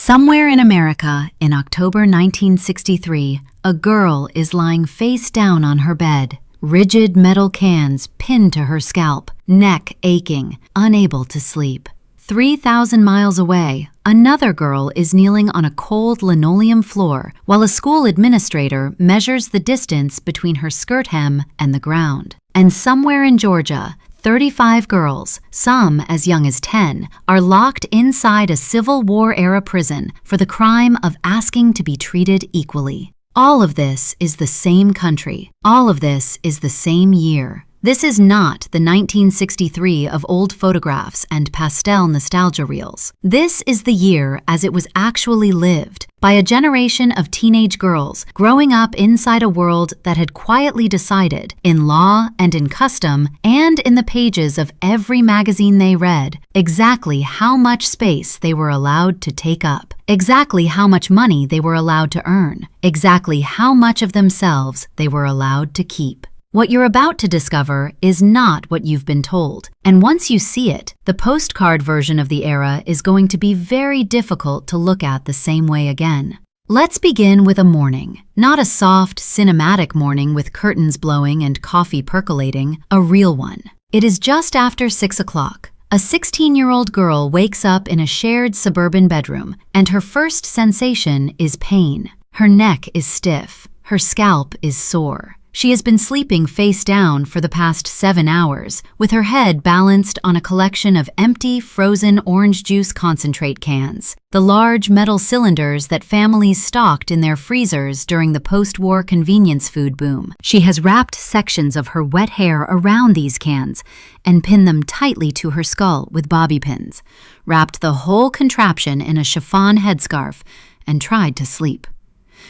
Somewhere in America, in October 1963, a girl is lying face down on her bed, rigid metal cans pinned to her scalp, neck aching, unable to sleep. 3,000 miles away, another girl is kneeling on a cold linoleum floor while a school administrator measures the distance between her skirt hem and the ground. And somewhere in Georgia, 35 girls, some as young as 10, are locked inside a Civil War-era prison for the crime of asking to be treated equally. All of this is the same country. All of this is the same year. This is not the 1963 of old photographs and pastel nostalgia reels. This is the year as it was actually lived by a generation of teenage girls growing up inside a world that had quietly decided, in law and in custom and in the pages of every magazine they read, exactly how much space they were allowed to take up, exactly how much money they were allowed to earn, exactly how much of themselves they were allowed to keep. What you're about to discover is not what you've been told, and once you see it, the postcard version of the era is going to be very difficult to look at the same way again. Let's begin with a morning. Not a soft, cinematic morning with curtains blowing and coffee percolating, a real one. It is just after 6 o'clock. A 16-year-old girl wakes up in a shared suburban bedroom, and her first sensation is pain. Her neck is stiff. Her scalp is sore. She has been sleeping face down for the past 7 hours, with her head balanced on a collection of empty, frozen orange juice concentrate cans, the large metal cylinders that families stocked in their freezers during the post-war convenience food boom. She has wrapped sections of her wet hair around these cans and pinned them tightly to her skull with bobby pins, wrapped the whole contraption in a chiffon headscarf, and tried to sleep.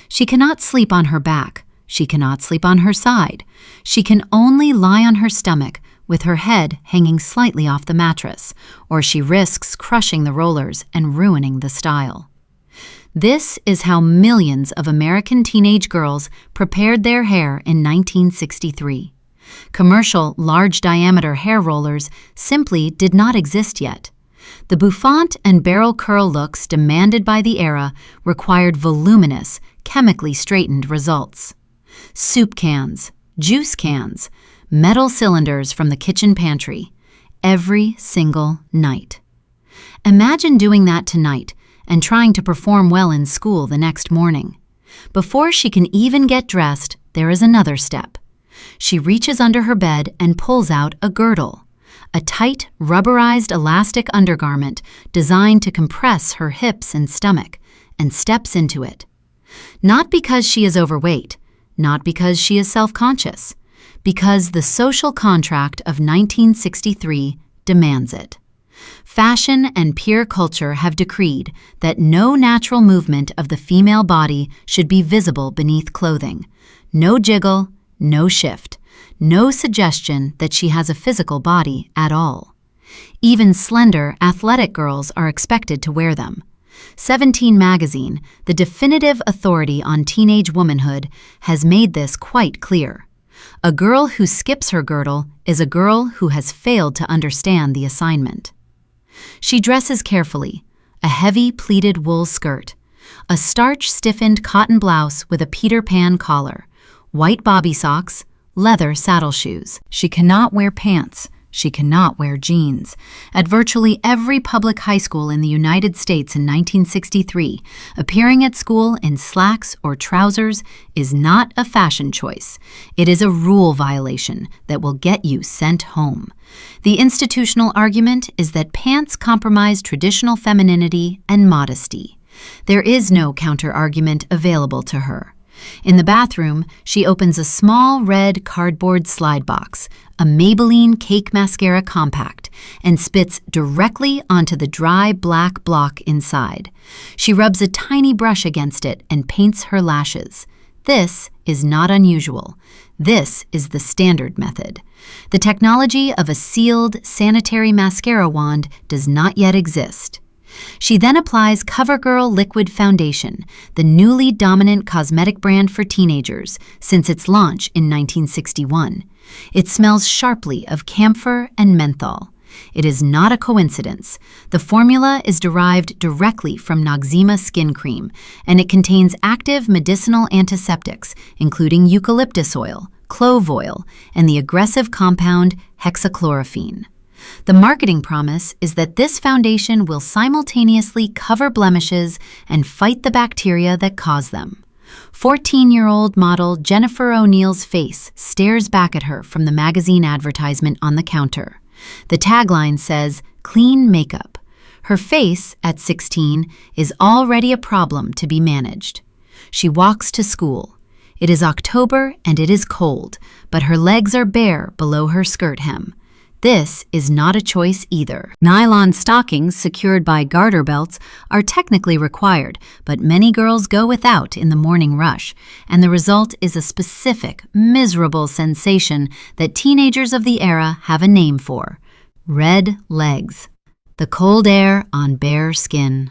She cannot sleep on her back. She cannot sleep on her side. She can only lie on her stomach with her head hanging slightly off the mattress, or she risks crushing the rollers and ruining the style. This is how millions of American teenage girls prepared their hair in 1963. Commercial, large-diameter hair rollers simply did not exist yet. The bouffant and barrel curl looks demanded by the era required voluminous, chemically straightened results. Soup cans, juice cans, metal cylinders from the kitchen pantry, every single night. Imagine doing that tonight and trying to perform well in school the next morning. Before she can even get dressed, there is another step. She reaches under her bed and pulls out a girdle, a tight, rubberized elastic undergarment designed to compress her hips and stomach, and steps into it. Not because she is overweight, not because she is self-conscious, because the social contract of 1963 demands it. Fashion and peer culture have decreed that no natural movement of the female body should be visible beneath clothing. No jiggle, no shift, no suggestion that she has a physical body at all. Even slender, athletic girls are expected to wear them. 17 magazine, the definitive authority on teenage womanhood, has made this quite clear. A girl who skips her girdle is a girl who has failed to understand the assignment. She dresses carefully, a heavy pleated wool skirt, a starch-stiffened cotton blouse with a Peter Pan collar, white bobby socks, leather saddle shoes. She cannot wear pants. She cannot wear jeans. At virtually every public high school in the United States in 1963, appearing at school in slacks or trousers is not a fashion choice. It is a rule violation that will get you sent home. The institutional argument is that pants compromise traditional femininity and modesty. There is no counter-argument available to her. In the bathroom, she opens a small red cardboard slide box, a Maybelline Cake Mascara Compact, and spits directly onto the dry black block inside. She rubs a tiny brush against it and paints her lashes. This is not unusual. This is the standard method. The technology of a sealed, sanitary mascara wand does not yet exist. She then applies CoverGirl Liquid Foundation, the newly dominant cosmetic brand for teenagers since its launch in 1961. It smells sharply of camphor and menthol. It is not a coincidence. The formula is derived directly from Noxzema skin cream, and it contains active medicinal antiseptics, including eucalyptus oil, clove oil, and the aggressive compound hexachlorophene. The marketing promise is that this foundation will simultaneously cover blemishes and fight the bacteria that cause them. 14-year-old model Jennifer O'Neill's face stares back at her from the magazine advertisement on the counter. The tagline says, "Clean makeup." Her face, at 16, is already a problem to be managed. She walks to school. It is October and it is cold, but her legs are bare below her skirt hem. This is not a choice either. Nylon stockings secured by garter belts are technically required, but many girls go without in the morning rush, and the result is a specific, miserable sensation that teenagers of the era have a name for: red legs. The cold air on bare skin.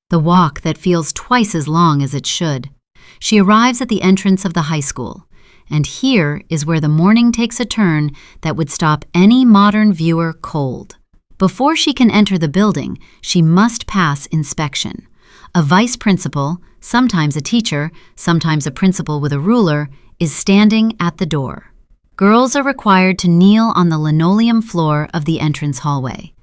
The walk that feels twice as long as it should. She arrives at the entrance of the high school. And here is where the morning takes a turn that would stop any modern viewer cold. Before she can enter the building, she must pass inspection. A vice principal, sometimes a teacher, sometimes a principal with a ruler, is standing at the door. Girls are required to kneel on the linoleum floor of the entrance hallway.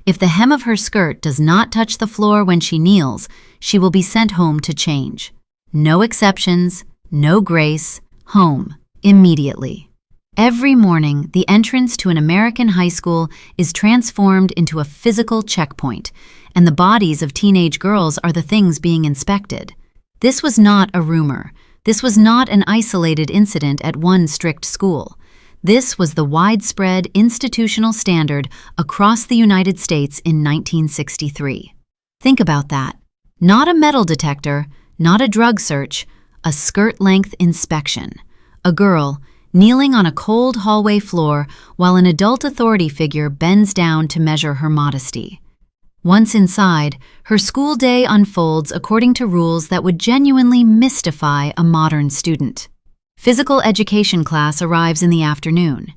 If the hem of her skirt does not touch the floor when she kneels, she will be sent home to change. No exceptions, no grace. Home, immediately. Every morning, the entrance to an American high school is transformed into a physical checkpoint, and the bodies of teenage girls are the things being inspected. This was not a rumor. This was not an isolated incident at one strict school. This was the widespread institutional standard across the United States in 1963. Think about that. Not a metal detector, not a drug search, a skirt-length inspection. A girl kneeling on a cold hallway floor while an adult authority figure bends down to measure her modesty. Once inside, her school day unfolds according to rules that would genuinely mystify a modern student. Physical education class arrives in the afternoon.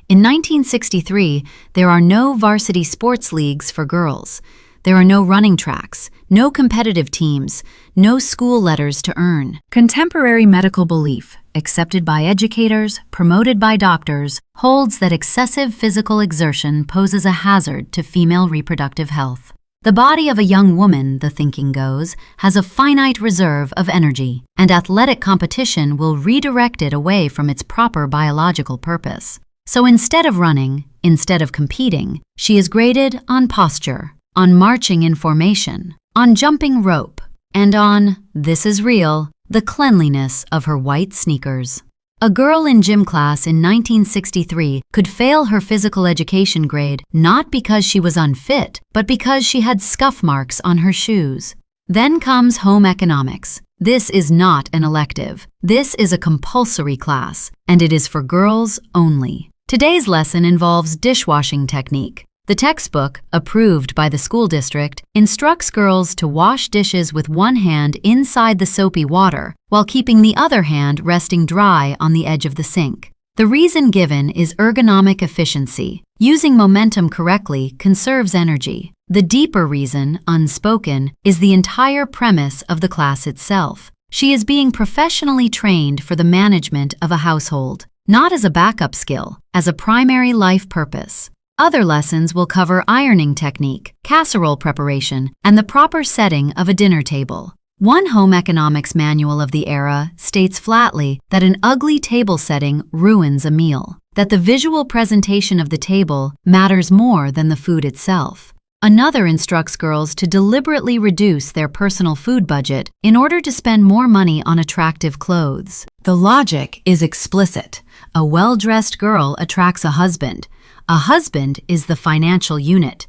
In 1963, there are no varsity sports leagues for girls. There are no running tracks, no competitive teams, no school letters to earn. Contemporary medical belief, accepted by educators, promoted by doctors, holds that excessive physical exertion poses a hazard to female reproductive health. The body of a young woman, the thinking goes, has a finite reserve of energy, and athletic competition will redirect it away from its proper biological purpose. So instead of running, instead of competing, she is graded on posture, on marching in formation, on jumping rope, and on, this is real, the cleanliness of her white sneakers. A girl in gym class in 1963 could fail her physical education grade not because she was unfit, but because she had scuff marks on her shoes. Then comes home economics. This is not an elective. This is a compulsory class, and it is for girls only. Today's lesson involves dishwashing technique. The textbook, approved by the school district, instructs girls to wash dishes with one hand inside the soapy water while keeping the other hand resting dry on the edge of the sink. The reason given is ergonomic efficiency. Using momentum correctly conserves energy. The deeper reason, unspoken, is the entire premise of the class itself. She is being professionally trained for the management of a household, not as a backup skill, as a primary life purpose. Other lessons will cover ironing technique, casserole preparation, and the proper setting of a dinner table. One home economics manual of the era states flatly that an ugly table setting ruins a meal, that the visual presentation of the table matters more than the food itself. Another instructs girls to deliberately reduce their personal food budget in order to spend more money on attractive clothes. The logic is explicit. A well-dressed girl attracts a husband. A husband is the financial unit.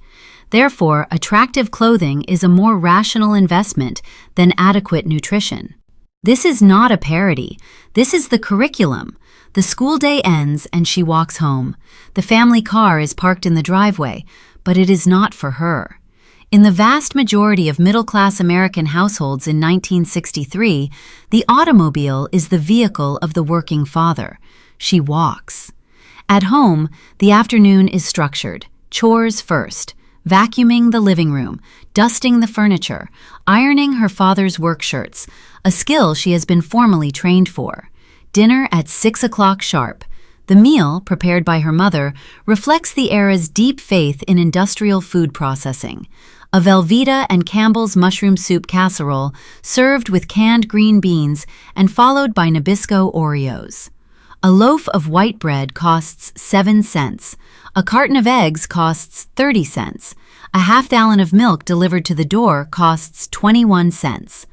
Therefore, attractive clothing is a more rational investment than adequate nutrition. This is not a parody. This is the curriculum. The school day ends and she walks home. The family car is parked in the driveway, but it is not for her. In the vast majority of middle-class American households in 1963, the automobile is the vehicle of the working father. She walks. At home, the afternoon is structured. Chores first. Vacuuming the living room, dusting the furniture, ironing her father's work shirts, a skill she has been formally trained for. Dinner at 6 o'clock sharp. The meal, prepared by her mother, reflects the era's deep faith in industrial food processing. A Velveeta and Campbell's mushroom soup casserole served with canned green beans and followed by Nabisco Oreos. A loaf of white bread costs 7 cents. A carton of eggs costs 30 cents. A half-gallon of milk delivered to the door costs 21 cents.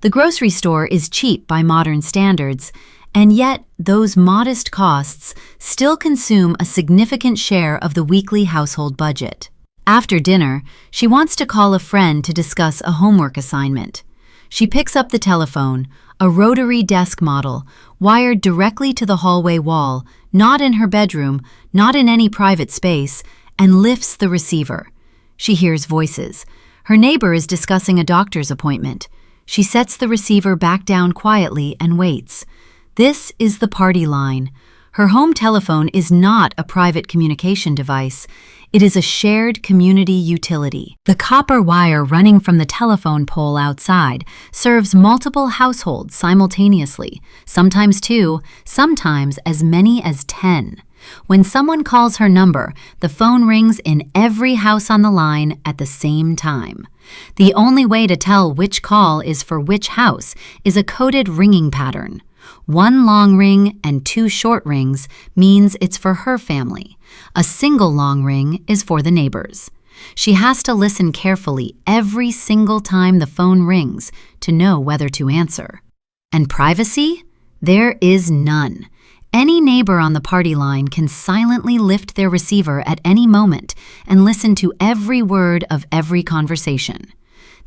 The grocery store is cheap by modern standards, and yet those modest costs still consume a significant share of the weekly household budget. After dinner, she wants to call a friend to discuss a homework assignment. She picks up the telephone, a rotary desk model, wired directly to the hallway wall, not in her bedroom, not in any private space, and lifts the receiver. She hears voices. Her neighbor is discussing a doctor's appointment. She sets the receiver back down quietly and waits. This is the party line. Her home telephone is not a private communication device. It is a shared community utility. The copper wire running from the telephone pole outside serves multiple households simultaneously, sometimes 2, sometimes as many as 10. When someone calls her number, the phone rings in every house on the line at the same time. The only way to tell which call is for which house is a coded ringing pattern. 1 long ring and 2 short rings means it's for her family. A single long ring is for the neighbors. She has to listen carefully every single time the phone rings to know whether to answer. And privacy? There is none. Any neighbor on the party line can silently lift their receiver at any moment and listen to every word of every conversation.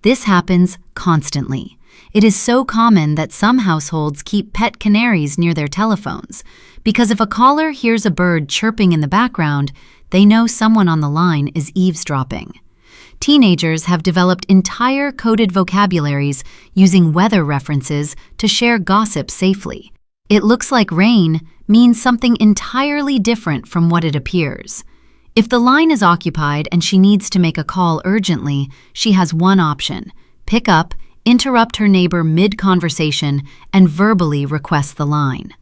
This happens constantly. It is so common that some households keep pet canaries near their telephones, because if a caller hears a bird chirping in the background, they know someone on the line is eavesdropping. Teenagers have developed entire coded vocabularies using weather references to share gossip safely. It looks like rain means something entirely different from what it appears. If the line is occupied and she needs to make a call urgently, she has one option: pick up, interrupt her neighbor mid-conversation, and verbally request the line.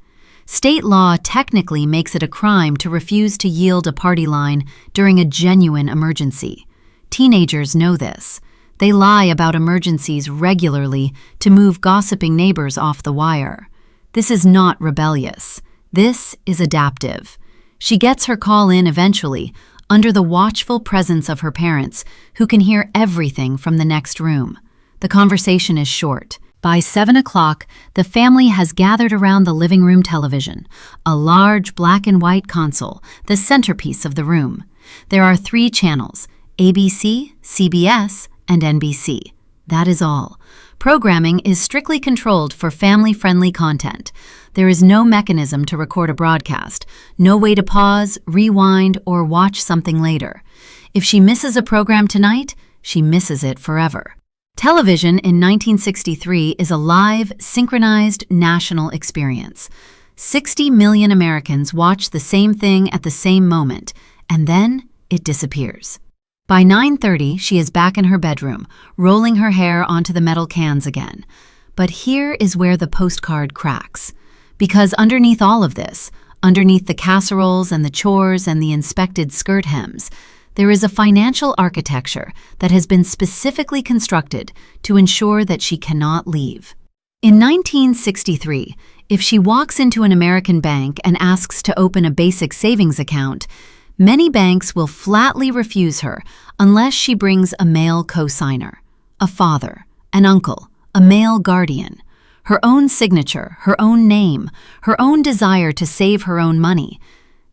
State law technically makes it a crime to refuse to yield a party line during a genuine emergency. Teenagers know this. They lie about emergencies regularly to move gossiping neighbors off the wire. This is not rebellious. This is adaptive. She gets her call in eventually, under the watchful presence of her parents, who can hear everything from the next room. The conversation is short. By 7 o'clock, the family has gathered around the living room television, a large black and white console, the centerpiece of the room. There are 3 channels: ABC, CBS, and NBC. That is all. Programming is strictly controlled for family-friendly content. There is no mechanism to record a broadcast, no way to pause, rewind, or watch something later. If she misses a program tonight, she misses it forever. Television in 1963 is a live, synchronized national experience. 60 million Americans watch the same thing at the same moment, and then it disappears. By 9:30, she is back in her bedroom, rolling her hair onto the metal cans again. But here is where the postcard cracks. Because underneath all of this, underneath the casseroles and the chores and the inspected skirt hems, there is a financial architecture that has been specifically constructed to ensure that she cannot leave. In 1963, if she walks into an American bank and asks to open a basic savings account, many banks will flatly refuse her unless she brings a male co-signer, a father, an uncle, a male guardian, her own signature, her own name, her own desire to save her own money.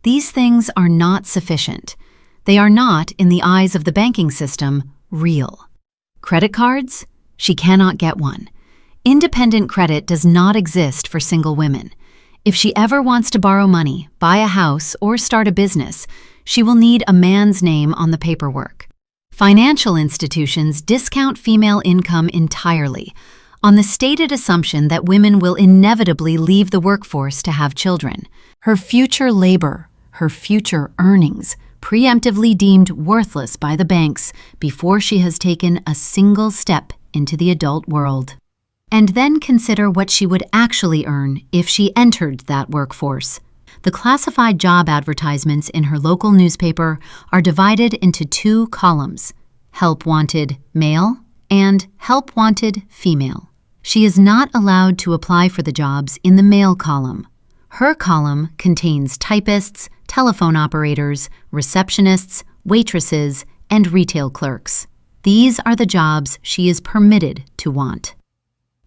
These things are not sufficient. They are not, in the eyes of the banking system, real. Credit cards? She cannot get one. Independent credit does not exist for single women. If she ever wants to borrow money, buy a house, or start a business, she will need a man's name on the paperwork. Financial institutions discount female income entirely, on the stated assumption that women will inevitably leave the workforce to have children. Her future labor, her future earnings, preemptively deemed worthless by the banks before she has taken a single step into the adult world. And then consider what she would actually earn if she entered that workforce. The classified job advertisements in her local newspaper are divided into two columns: help wanted male and help wanted female. She is not allowed to apply for the jobs in the male column. Her column contains typists, telephone operators, receptionists, waitresses, and retail clerks. These are the jobs she is permitted to want.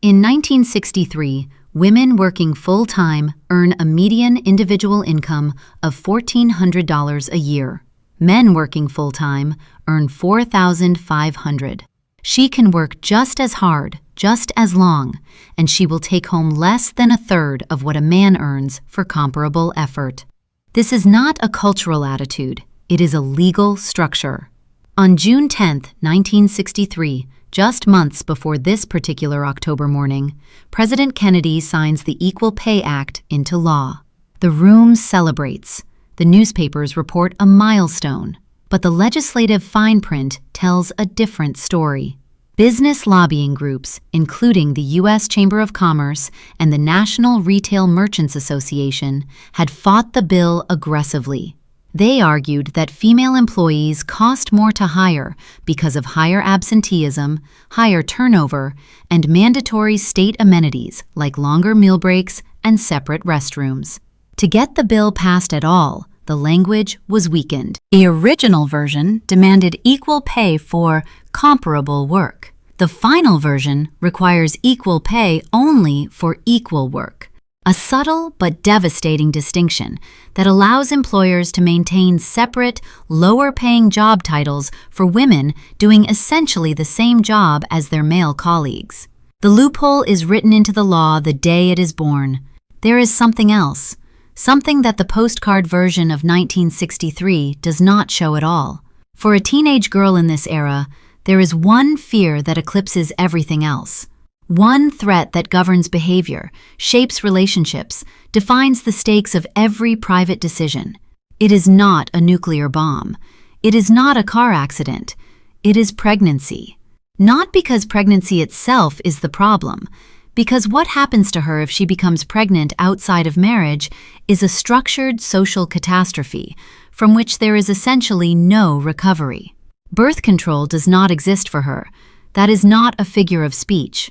In 1963, women working full-time earn a median individual income of $1,400 a year. Men working full-time earn $4,500. She can work just as hard, just as long, and she will take home less than a third of what a man earns for comparable effort. This is not a cultural attitude, it is a legal structure. On June 10, 1963, just months before this particular October morning, President Kennedy signs the Equal Pay Act into law. The room celebrates. The newspapers report a milestone. But the legislative fine print tells a different story. Business lobbying groups, including the U.S. Chamber of Commerce and the National Retail Merchants Association, had fought the bill aggressively. They argued that female employees cost more to hire because of higher absenteeism, higher turnover, and mandatory state amenities like longer meal breaks and separate restrooms. To get the bill passed at all, the language was weakened. The original version demanded equal pay for comparable work. The final version requires equal pay only for equal work. A subtle but devastating distinction that allows employers to maintain separate, lower-paying job titles for women doing essentially the same job as their male colleagues. The loophole is written into the law the day it is born. There is something else, something that the postcard version of 1963 does not show at all. For a teenage girl in this era, there is one fear that eclipses everything else. One threat that governs behavior, shapes relationships, defines the stakes of every private decision. It is not a nuclear bomb. It is not a car accident. It is pregnancy. Not because pregnancy itself is the problem, because what happens to her if she becomes pregnant outside of marriage is a structured social catastrophe from which there is essentially no recovery. Birth control does not exist for her. That is not a figure of speech.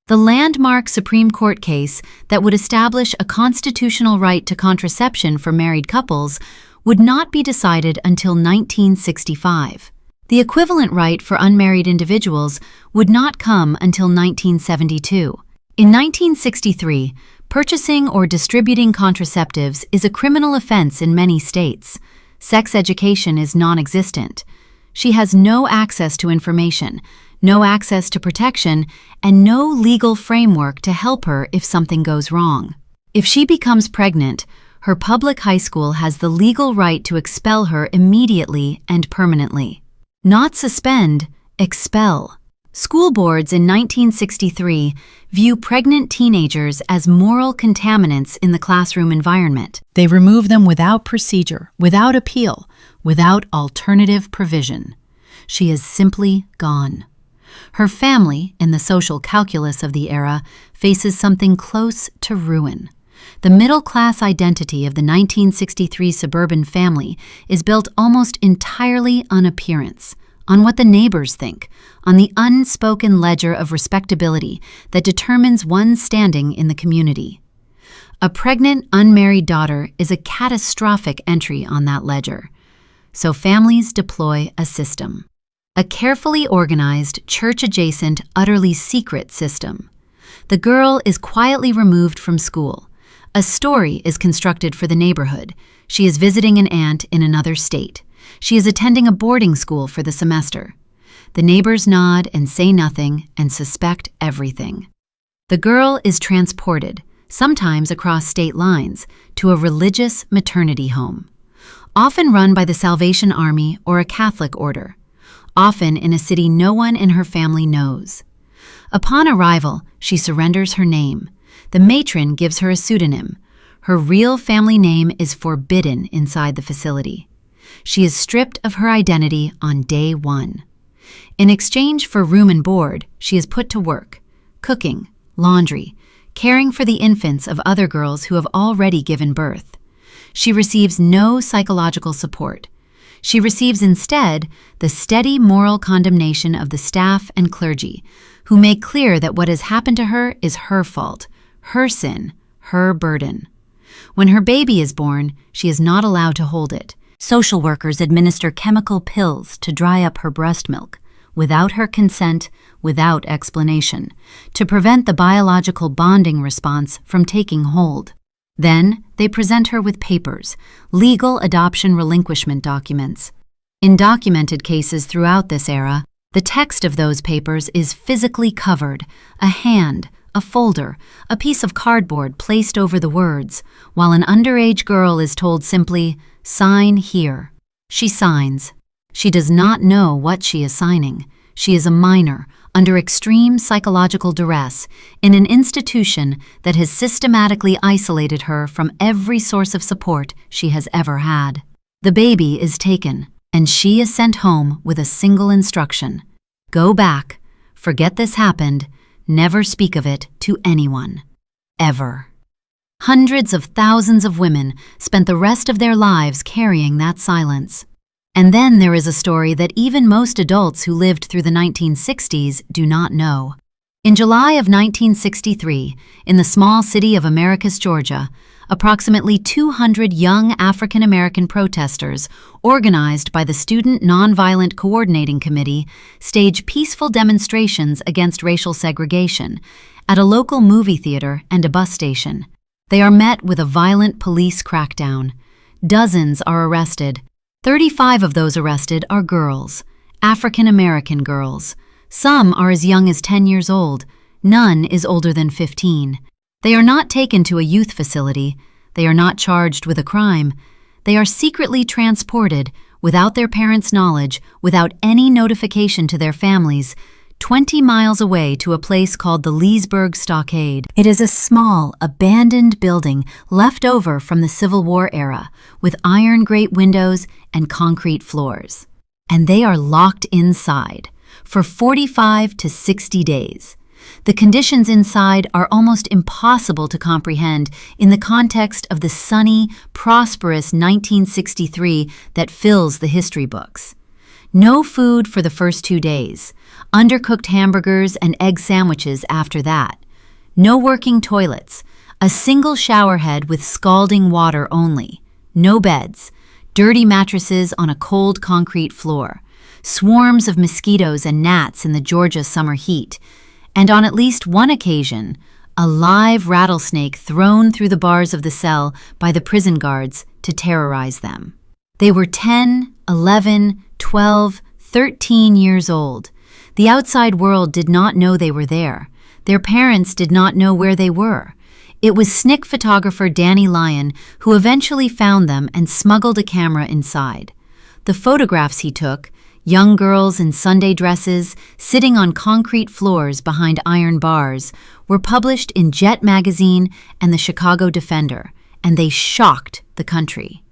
The landmark Supreme Court case that would establish a constitutional right to contraception for married couples would not be decided until 1965. The equivalent right for unmarried individuals would not come until 1972. In 1963, purchasing or distributing contraceptives is a criminal offense in many states. Sex education is non-existent. She has no access to information, no access to protection, and no legal framework to help her if something goes wrong. If she becomes pregnant, her public high school has the legal right to expel her immediately and permanently. Not suspend, expel. School boards in 1963 view pregnant teenagers as moral contaminants in the classroom environment. They remove them without procedure, without appeal, without alternative provision. She is simply gone. Her family, in the social calculus of the era, faces something close to ruin. The middle-class identity of the 1963 suburban family is built almost entirely on appearance, on what the neighbors think, on the unspoken ledger of respectability that determines one's standing in the community. A pregnant, unmarried daughter is a catastrophic entry on that ledger. So families deploy a system. A carefully organized, church-adjacent, utterly secret system. The girl is quietly removed from school. A story is constructed for the neighborhood. She is visiting an aunt in another state. She is attending a boarding school for the semester. The neighbors nod and say nothing and suspect everything. The girl is transported, sometimes across state lines, to a religious maternity home, often run by the Salvation Army or a Catholic order, often in a city no one in her family knows. Upon arrival, she surrenders her name. The matron gives her a pseudonym. Her real family name is forbidden inside the facility. She is stripped of her identity on day 1. In exchange for room and board, she is put to work, cooking, laundry, caring for the infants of other girls who have already given birth. She receives no psychological support. She receives instead the steady moral condemnation of the staff and clergy, who make clear that what has happened to her is her fault, her sin, her burden. When her baby is born, she is not allowed to hold it. Social workers administer chemical pills to dry up her breast milk, without her consent, without explanation, to prevent the biological bonding response from taking hold. Then, they present her with papers, legal adoption relinquishment documents. In documented cases throughout this era, the text of those papers is physically covered, a hand, a folder, a piece of cardboard placed over the words, while an underage girl is told simply, "Sign here." She signs. She does not know what she is signing. She is a minor, under extreme psychological duress, in an institution that has systematically isolated her from every source of support she has ever had. The baby is taken, and she is sent home with a single instruction: go back, forget this happened, never speak of it to anyone. Ever. Hundreds of thousands of women spent the rest of their lives carrying that silence. And then there is a story that even most adults who lived through the 1960s do not know. In July of 1963, in the small city of Americus, Georgia, approximately 200 young African American protesters, organized by the Student Nonviolent Coordinating Committee, stage peaceful demonstrations against racial segregation at a local movie theater and a bus station. They are met with a violent police crackdown. Dozens are arrested. 35 of those arrested are girls, African American girls. Some are as young as 10 years old. None is older than 15. They are not taken to a youth facility. They are not charged with a crime. They are secretly transported, without their parents' knowledge, without any notification to their families, 20 miles away to a place called the Leesburg Stockade. It is a small, abandoned building left over from the Civil War era, with iron grate windows and concrete floors. And they are locked inside for 45 to 60 days. The conditions inside are almost impossible to comprehend in the context of the sunny, prosperous 1963 that fills the history books. No food for the first 2 days, undercooked hamburgers and egg sandwiches after that. No working toilets, a single shower head with scalding water only. No beds, dirty mattresses on a cold concrete floor, swarms of mosquitoes and gnats in the Georgia summer heat, and on at least one occasion, a live rattlesnake thrown through the bars of the cell by the prison guards to terrorize them. They were 10, 11, 12, 13 years old. The outside world did not know they were there. Their parents did not know where they were. It was SNCC photographer Danny Lyon who eventually found them and smuggled a camera inside. The photographs he took, young girls in Sunday dresses sitting on concrete floors behind iron bars, were published in Jet magazine and the Chicago Defender, and they shocked the country.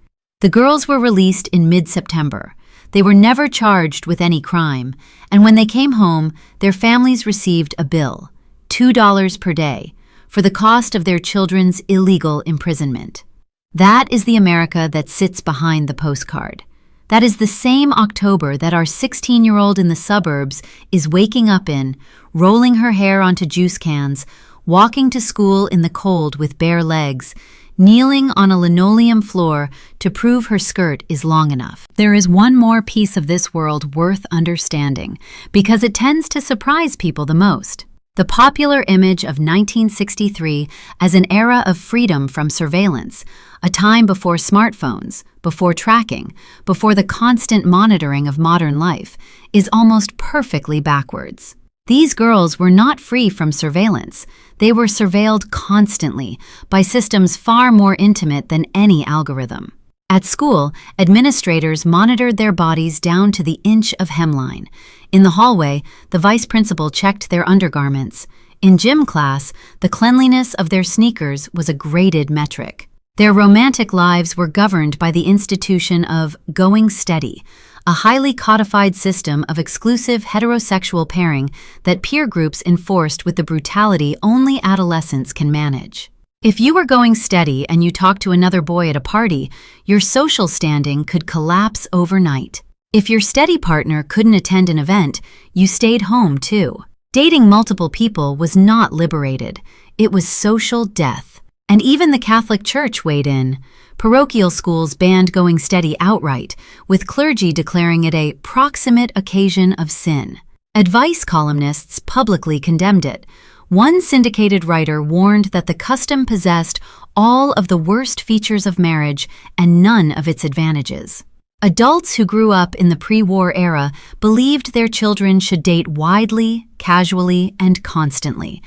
The girls were released in mid-September. They were never charged with any crime, and when they came home, their families received a bill, $2 per day, for the cost of their children's illegal imprisonment. That is the America that sits behind the postcard. That is the same October that our 16-year-old in the suburbs is waking up in, rolling her hair onto juice cans, walking to school in the cold with bare legs, kneeling on a linoleum floor to prove her skirt is long enough. There is one more piece of this world worth understanding, because it tends to surprise people the most. The popular image of 1963 as an era of freedom from surveillance, a time before smartphones, before tracking, before the constant monitoring of modern life, is almost perfectly backwards. These girls were not free from surveillance. They were surveilled constantly by systems far more intimate than any algorithm. At school, administrators monitored their bodies down to the inch of hemline. In the hallway, the vice principal checked their undergarments. In gym class, the cleanliness of their sneakers was a graded metric. Their romantic lives were governed by the institution of going steady, a highly codified system of exclusive heterosexual pairing that peer groups enforced with the brutality only adolescents can manage. If you were going steady and you talked to another boy at a party, your social standing could collapse overnight. If your steady partner couldn't attend an event, you stayed home too. Dating multiple people was not liberated. It was social death. And even the Catholic Church weighed in. Parochial schools banned going steady outright, with clergy declaring it a proximate occasion of sin. Advice columnists publicly condemned it. One syndicated writer warned that the custom possessed all of the worst features of marriage and none of its advantages. Adults who grew up in the pre-war era believed their children should date widely, casually, and constantly,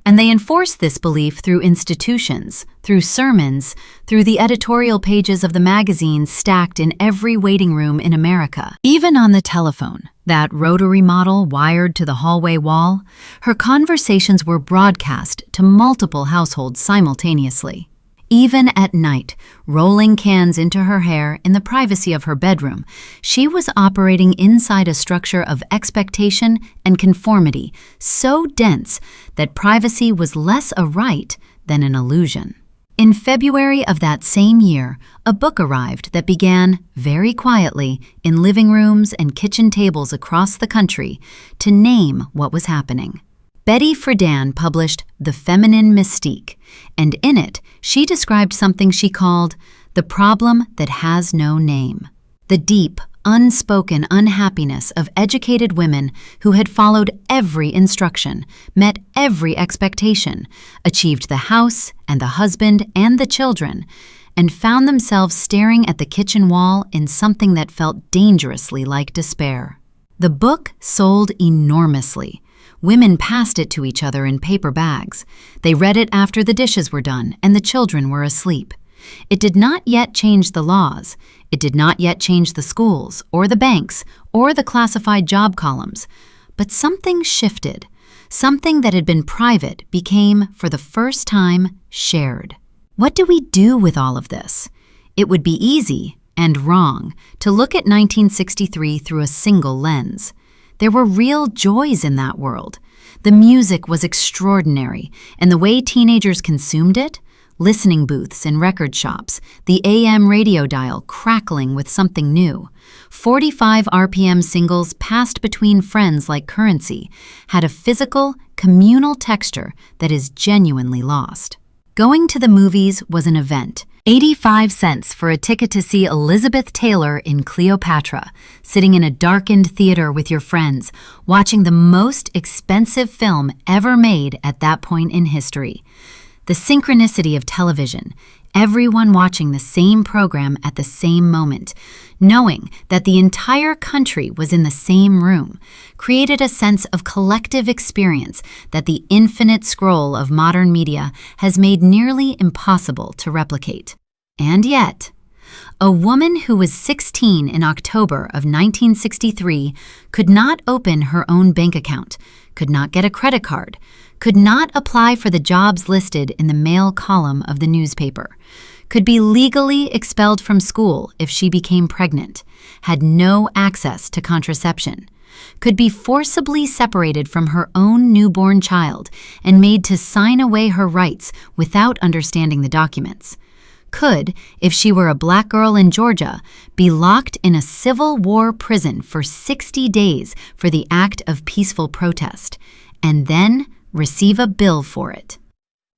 and they enforced this belief through institutions, through sermons, through the editorial pages of the magazines stacked in every waiting room in America. Even on the telephone, that rotary model wired to the hallway wall, her conversations were broadcast to multiple households simultaneously. Even at night, rolling cans into her hair in the privacy of her bedroom, she was operating inside a structure of expectation and conformity so dense that privacy was less a right than an illusion. In February of that same year, a book arrived that began, very quietly, in living rooms and kitchen tables across the country, to name what was happening. Betty Friedan published The Feminine Mystique, and in it, she described something she called the problem that has no name. The deep, unspoken unhappiness of educated women who had followed every instruction, met every expectation, achieved the house and the husband and the children, and found themselves staring at the kitchen wall in something that felt dangerously like despair. The book sold enormously. Women passed it to each other in paper bags. They read it after the dishes were done and the children were asleep. It did not yet change the laws. It did not yet change the schools, or the banks, or the classified job columns. But something shifted. Something that had been private became, for the first time, shared. What do we do with all of this? It would be easy, and wrong, to look at 1963 through a single lens. There were real joys in that world. The music was extraordinary, and the way teenagers consumed it, listening booths in record shops, the AM radio dial crackling with something new, 45 RPM singles passed between friends like currency, had a physical, communal texture that is genuinely lost. Going to the movies was an event. 85 cents for a ticket to see Elizabeth Taylor in Cleopatra, sitting in a darkened theater with your friends, watching the most expensive film ever made at that point in history. The synchronicity of television, everyone watching the same program at the same moment, knowing that the entire country was in the same room, created a sense of collective experience that the infinite scroll of modern media has made nearly impossible to replicate. And yet, a woman who was 16 in October of 1963 could not open her own bank account, could not get a credit card, could not apply for the jobs listed in the male column of the newspaper, could be legally expelled from school if she became pregnant, had no access to contraception, could be forcibly separated from her own newborn child and made to sign away her rights without understanding the documents, could, if she were a black girl in Georgia, be locked in a Civil War prison for 60 days for the act of peaceful protest, and then receive a bill for it.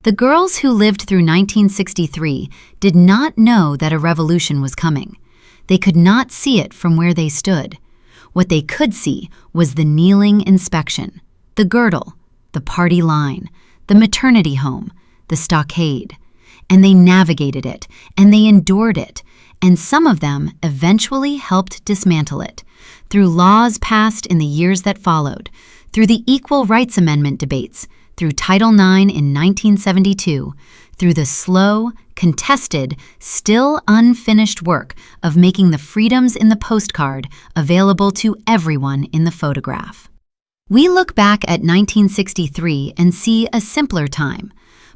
The girls who lived through 1963 did not know that a revolution was coming. They could not see it from where they stood. What they could see was the kneeling inspection, the girdle, the party line, the maternity home, the stockade. And they navigated it, and they endured it, and some of them eventually helped dismantle it, through laws passed in the years that followed, through the Equal Rights Amendment debates, through Title IX in 1972, through the slow, contested, still unfinished work of making the freedoms in the postcard available to everyone in the photograph. We look back at 1963 and see a simpler time,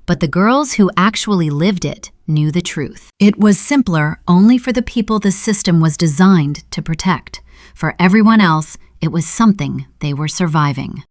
But the girls who actually lived it knew the truth. It was simpler only for the people the system was designed to protect. For everyone else, it was something they were surviving.